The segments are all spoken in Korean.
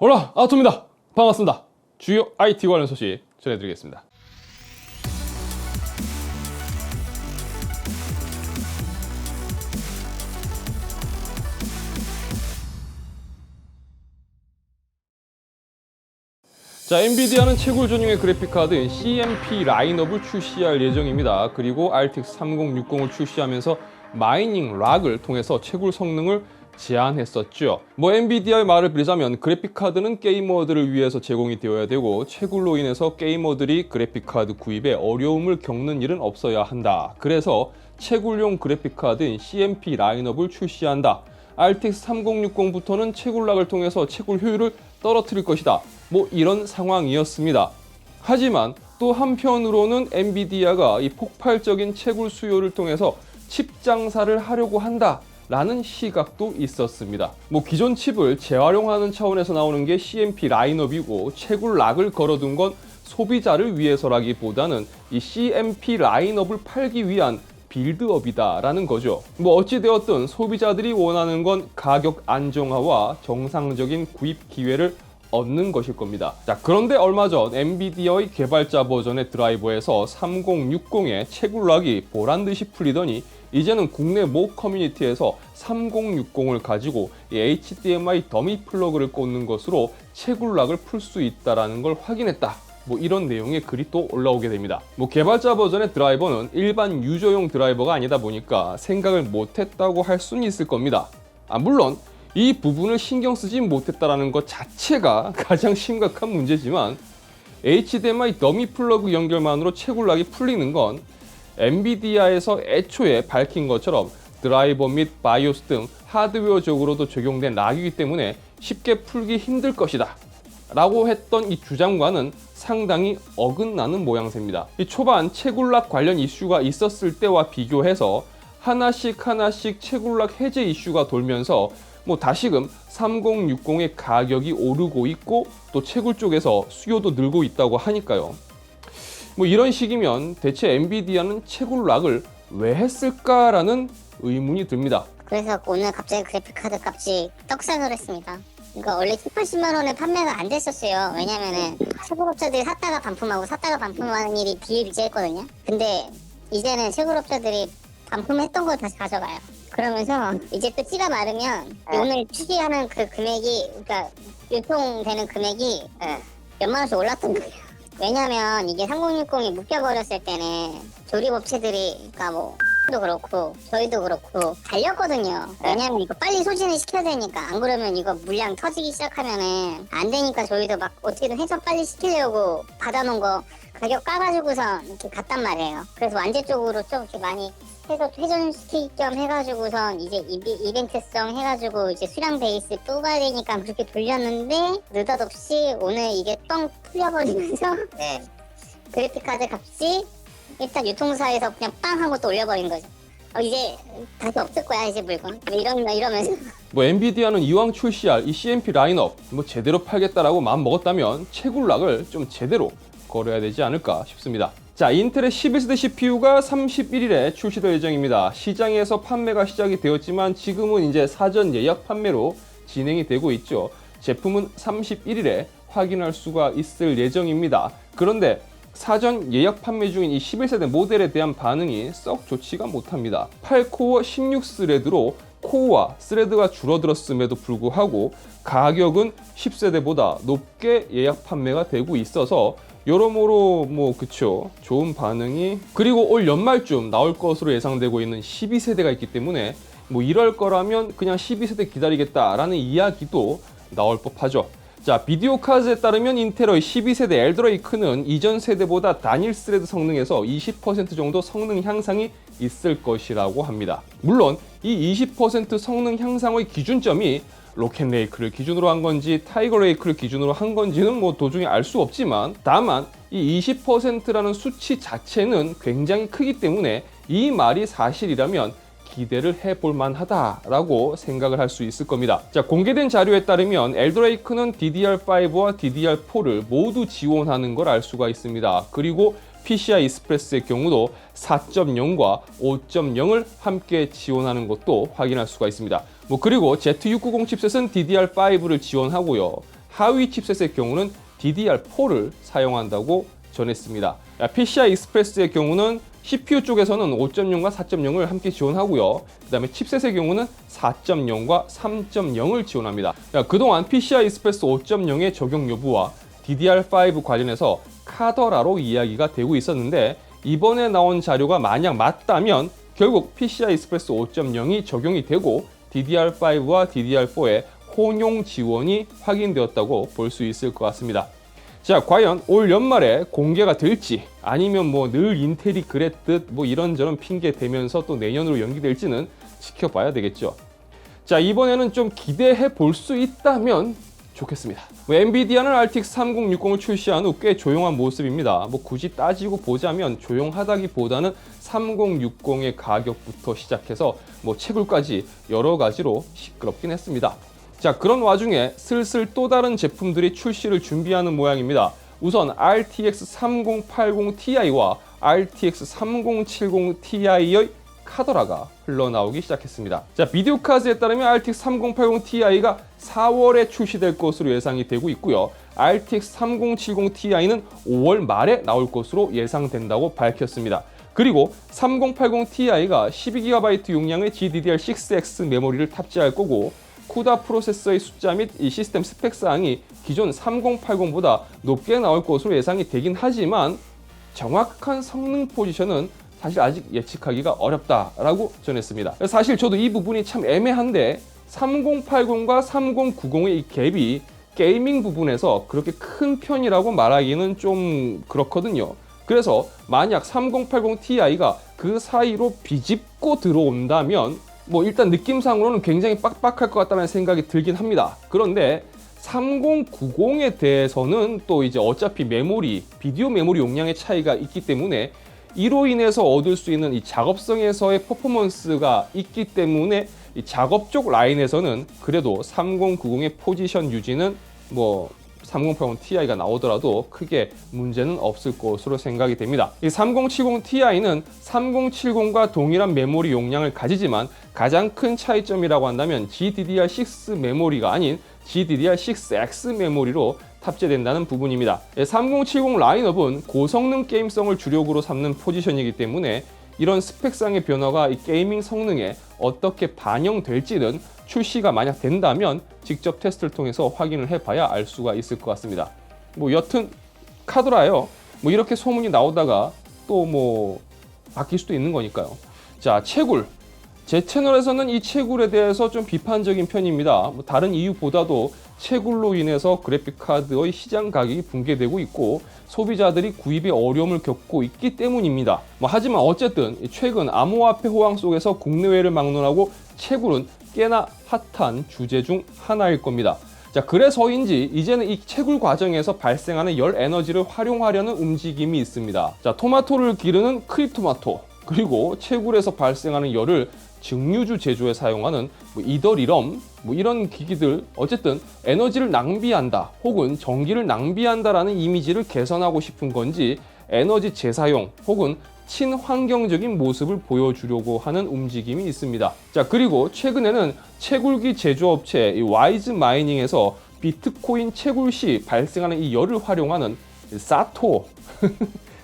올라 아토입니다. 반갑습니다. 주요 IT 관련 소식 전해드리겠습니다. 자, 엔비디아는 채굴 전용의 그래픽카드인 CMP 라인업을 출시할 예정입니다. 그리고 RTX 3060을 출시하면서 마이닝 락을 통해서 채굴 성능을 제한했었죠. 엔비디아의 말을 빌리자면 그래픽카드는 게이머들을 위해서 제공이 되어야 되고 채굴로 인해서 게이머들이 그래픽카드 구입에 어려움을 겪는 일은 없어야 한다. 그래서 채굴용 그래픽카드인 CMP 라인업을 출시한다. RTX 3060부터는 채굴락을 통해서 채굴 효율을 떨어뜨릴 것이다. 이런 상황이었습니다. 하지만 또 한편으로는 엔비디아가 이 폭발적인 채굴 수요를 통해서 칩 장사를 하려고 한다 라는 시각도 있었습니다. 기존 칩을 재활용하는 차원에서 나오는 게 CMP 라인업이고 채굴락을 걸어둔 건 소비자를 위해서라기보다는 이 CMP 라인업을 팔기 위한 빌드업이다 라는 거죠. 어찌되었든 소비자들이 원하는 건 가격 안정화와 정상적인 구입 기회를 얻는 것일 겁니다. 자, 그런데 얼마 전 엔비디아의 개발자 버전의 드라이버에서 3060의 채굴락이 보란듯이 풀리더니 이제는 국내 모 커뮤니티에서 3060을 가지고 HDMI 더미 플러그를 꽂는 것으로 채굴락을 풀 수 있다는 걸 확인했다. 이런 내용의 글이 또 올라오게 됩니다. 개발자 버전의 드라이버는 일반 유저용 드라이버가 아니다 보니까 생각을 못했다고 할 수는 있을 겁니다. 물론 이 부분을 신경 쓰지 못했다는 것 자체가 가장 심각한 문제지만 HDMI 더미 플러그 연결만으로 채굴락이 풀리는 건 엔비디아에서 애초에 밝힌 것처럼 드라이버 및 바이오스 등 하드웨어적으로도 적용된 락이기 때문에 쉽게 풀기 힘들 것이다 라고 했던 이 주장과는 상당히 어긋나는 모양새입니다. 이 초반 채굴락 관련 이슈가 있었을 때와 비교해서 하나씩 채굴락 해제 이슈가 돌면서 다시금 3060의 가격이 오르고 있고 또 채굴 쪽에서 수요도 늘고 있다고 하니까요. 이런 식이면 대체 엔비디아는 채굴락을 왜 했을까라는 의문이 듭니다. 그래서 오늘 갑자기 그래픽카드 값이 떡상을 했습니다. 그러니까 원래 70~80만 원에 판매가 안 됐었어요. 왜냐면은 채굴업자들이 샀다가 반품하는 일이 비일비재했거든요. 근데 이제는 채굴업자들이 반품했던 걸 다시 가져가요. 그러면서 이제 또 찌가 마르면 오늘 출시하는 그 금액이, 그러니까 유통되는 금액이 몇만 원씩 올랐던 거예요. 왜냐면 이게 3060이 묶여버렸을 때는 조립업체들이, 그러니까 도 그렇고 저희도 그렇고 달렸거든요. 왜냐면 이거 빨리 소진을 시켜야 되니까, 안 그러면 이거 물량 터지기 시작하면은 안 되니까 저희도 막 어떻게든 해서 빨리 시키려고 받아놓은 거 가격 까가지고서 이렇게 갔단 말이에요. 그래서 완제 쪽으로 좀 이렇게 많이 해서 회전시킬 겸 해가지고선 이제 이벤트성 해가지고 이제 수량 베이스 또 가야 되니까 그렇게 돌렸는데 느닷없이 오늘 이게 뻥 풀려버리면서 그래픽카드 값이 일단 유통사에서 그냥 빵 하고 또 올려버린 거죠. 이제 다시 없을 거야 이제 물건 이러면서 엔비디아는 이왕 출시할 이 CMP 라인업 제대로 팔겠다라고 마음 먹었다면 채굴락을 좀 제대로 걸어야 되지 않을까 싶습니다. 자, 인텔의 11세대 CPU가 31일에 출시될 예정입니다. 시장에서 판매가 시작이 되었지만 지금은 이제 사전 예약 판매로 진행이 되고 있죠. 제품은 31일에 확인할 수가 있을 예정입니다. 그런데 사전 예약 판매 중인 이 11세대 모델에 대한 반응이 썩 좋지가 못합니다. 8코어 16스레드로 코어와 스레드가 줄어들었음에도 불구하고 가격은 10세대보다 높게 예약 판매가 되고 있어서 여러모로 그쵸, 좋은 반응이, 그리고 올 연말쯤 나올 것으로 예상되고 있는 12세대가 있기 때문에 이럴 거라면 그냥 12세대 기다리겠다라는 이야기도 나올 법하죠. 자, 비디오 카드에 따르면 인텔의 12세대 엘드레이크는 이전 세대보다 단일 스레드 성능에서 20% 정도 성능 향상이 있을 것이라고 합니다. 물론 이 20% 성능 향상의 기준점이 로켓레이크를 기준으로 한 건지 타이거레이크를 기준으로 한 건지는 도중에 알 수 없지만, 다만 이 20%라는 수치 자체는 굉장히 크기 때문에 이 말이 사실이라면 기대를 해볼 만하다라고 생각을 할 수 있을 겁니다. 자, 공개된 자료에 따르면 엘드레이크는 DDR5와 DDR4를 모두 지원하는 걸 알 수가 있습니다. 그리고 PCI 익스프레스의 경우도 4.0과 5.0을 함께 지원하는 것도 확인할 수가 있습니다. 그리고 Z690 칩셋은 DDR5를 지원하고요. 하위 칩셋의 경우는 DDR4를 사용한다고 전했습니다. PCI 익스프레스의 경우는 CPU 쪽에서는 5.0과 4.0을 함께 지원하고요. 그 다음에 칩셋의 경우는 4.0과 3.0을 지원합니다. 그동안 PCI 익스프레스 5.0의 적용 여부와 DDR5 관련해서 카더라로 이야기가 되고 있었는데, 이번에 나온 자료가 만약 맞다면 결국 PCI 익스프레스 5.0이 적용이 되고 DDR5와 DDR4의 혼용 지원이 확인되었다고 볼 수 있을 것 같습니다. 자, 과연 올 연말에 공개가 될지, 아니면 뭐 늘 인텔이 그랬듯 뭐 이런저런 핑계 대면서 또 내년으로 연기될지는 지켜봐야 되겠죠. 자, 이번에는 좀 기대해 볼 수 있다면 좋겠습니다. 엔비디아는 RTX 3060을 출시한 후 꽤 조용한 모습입니다. 뭐 굳이 따지고 보자면 조용하다기보다는 3060의 가격부터 시작해서 뭐 채굴까지 여러 가지로 시끄럽긴 했습니다. 자, 그런 와중에 슬슬 또 다른 제품들이 출시를 준비하는 모양입니다. 우선 RTX 3080 Ti와 RTX 3070 Ti의 카더라가 흘러나오기 시작했습니다. 자, 비디오 카드에 따르면 RTX 3080 Ti가 4월에 출시될 것으로 예상이 되고 있고요. RTX 3070 Ti는 5월 말에 나올 것으로 예상된다고 밝혔습니다. 그리고 3080 Ti가 12GB 용량의 GDDR6X 메모리를 탑재할 거고, 쿠다 프로세서의 숫자 및 이 시스템 스펙 사항이 기존 3080보다 높게 나올 것으로 예상이 되긴 하지만 정확한 성능 포지션은 사실 아직 예측하기가 어렵다라고 전했습니다. 사실 저도 이 부분이 참 애매한데 3080과 3090의 이 갭이 게이밍 부분에서 그렇게 큰 편이라고 말하기는 좀 그렇거든요. 그래서 만약 3080 Ti가 그 사이로 비집고 들어온다면 뭐 일단 느낌상으로는 굉장히 빡빡할 것 같다는 생각이 들긴 합니다. 그런데 3090에 대해서는 또 이제 어차피 메모리, 비디오 메모리 용량의 차이가 있기 때문에 이로 인해서 얻을 수 있는 이 작업성에서의 퍼포먼스가 있기 때문에 이 작업 쪽 라인에서는 그래도 3090의 포지션 유지는 뭐 3080 Ti가 나오더라도 크게 문제는 없을 것으로 생각이 됩니다. 이 3070 Ti는 3070과 동일한 메모리 용량을 가지지만 가장 큰 차이점이라고 한다면 GDDR6 메모리가 아닌 GDDR6X 메모리로 탑재된다는 부분입니다. 3070 라인업은 고성능 게임성을 주력으로 삼는 포지션이기 때문에 이런 스펙상의 변화가 이 게이밍 성능에 어떻게 반영될지는 출시가 만약 된다면 직접 테스트를 통해서 확인을 해봐야 알 수가 있을 것 같습니다. 뭐 여튼 카더라요. 뭐 이렇게 소문이 나오다가 또 뭐 바뀔 수도 있는 거니까요. 자, 채굴. 제 채널에서는 이 채굴에 대해서 좀 비판적인 편입니다. 뭐 다른 이유보다도 채굴로 인해서 그래픽카드의 시장 가격이 붕괴되고 있고 소비자들이 구입에 어려움을 겪고 있기 때문입니다. 하지만 어쨌든 최근 암호화폐 호황 속에서 국내외를 막론하고 채굴은 꽤나 핫한 주제 중 하나일 겁니다. 자, 그래서인지 이제는 이 채굴 과정에서 발생하는 열 에너지를 활용하려는 움직임이 있습니다. 자, 토마토를 기르는 크립토마토, 그리고 채굴에서 발생하는 열을 증류주 제조에 사용하는 이더리럼 이런 기기들, 어쨌든 에너지를 낭비한다 혹은 전기를 낭비한다라는 이미지를 개선하고 싶은 건지 에너지 재사용 혹은 친환경적인 모습을 보여주려고 하는 움직임이 있습니다. 자, 그리고 최근에는 채굴기 제조업체 이 와이즈 마이닝에서 비트코인 채굴 시 발생하는 이 열을 활용하는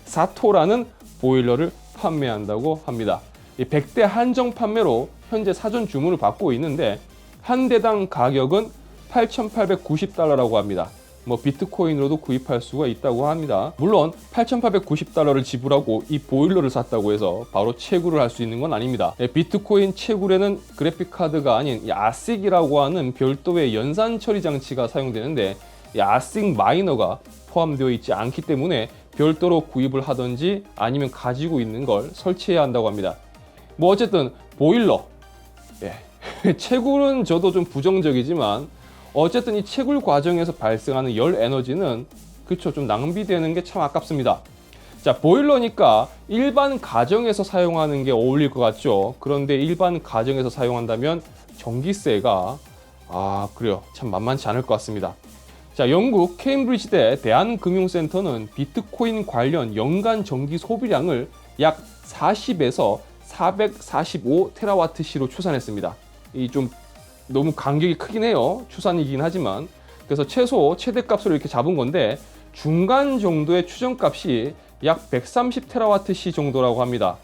사토라는 보일러를 판매한다고 합니다. 100대 한정 판매로 현재 사전 주문을 받고 있는데 한 대당 가격은 $8,890라고 합니다. 비트코인으로도 구입할 수가 있다고 합니다. 물론 $8,890를 지불하고 이 보일러를 샀다고 해서 바로 채굴을 할 수 있는 건 아닙니다. 비트코인 채굴에는 그래픽카드가 아닌 이 ASIC이라고 하는 별도의 연산 처리 장치가 사용되는데 이 ASIC 마이너가 포함되어 있지 않기 때문에 별도로 구입을 하든지 아니면 가지고 있는 걸 설치해야 한다고 합니다. 어쨌든 보일러, 채굴은 저도 좀 부정적이지만 어쨌든 이 채굴 과정에서 발생하는 열 에너지는 좀 낭비되는 게 참 아깝습니다. 자, 보일러니까 일반 가정에서 사용하는 게 어울릴 것 같죠. 그런데 일반 가정에서 사용한다면 전기세가 그래요, 참 만만치 않을 것 같습니다. 자, 영국 케임브리지대 대한금융센터는 비트코인 관련 연간 전기 소비량을 약 40에서 445테라와트시로 추산했습니다. 이 좀 너무 간격이 크긴 해요. 추산이긴 하지만 그래서 최소 최대값으로 이렇게 잡은 건데 중간 정도의 추정값이 약 130테라와트시 정도라고 합니다.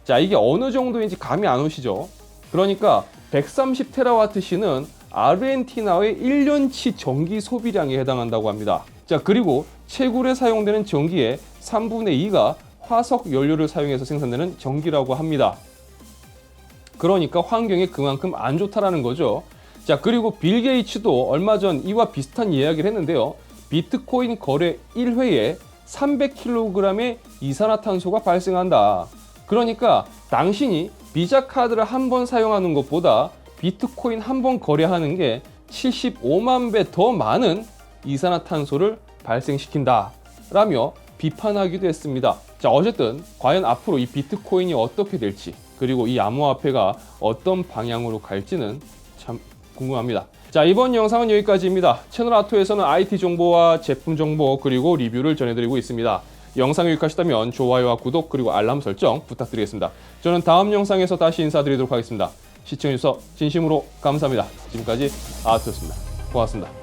자, 이게 어느 정도인지 감이 안 오시죠? 그러니까 130테라와트시는 아르헨티나의 1년치 전기 소비량에 해당한다고 합니다. 자, 그리고 채굴에 사용되는 전기의 3분의 2가 화석 연료를 사용해서 생산되는 전기라고 합니다. 그러니까 환경에 그만큼 안 좋다라는 거죠. 자, 그리고 빌 게이츠도 얼마 전 이와 비슷한 이야기를 했는데요. 비트코인 거래 1회에 300kg의 이산화탄소가 발생한다. 그러니까 당신이 비자 카드를 한 번 사용하는 것보다 비트코인 한 번 거래하는 게 75만 배 더 많은 이산화탄소를 발생시킨다 라며 비판하기도 했습니다. 자, 어쨌든 과연 앞으로 이 비트코인이 어떻게 될지, 그리고 이 암호화폐가 어떤 방향으로 갈지는 참 궁금합니다. 자, 이번 영상은 여기까지입니다. 채널 아토에서는 IT 정보와 제품 정보 그리고 리뷰를 전해드리고 있습니다. 영상이 유익하시다면 좋아요와 구독 그리고 알람 설정 부탁드리겠습니다. 저는 다음 영상에서 다시 인사드리도록 하겠습니다. 시청해주셔서 진심으로 감사합니다. 지금까지 아토였습니다. 고맙습니다.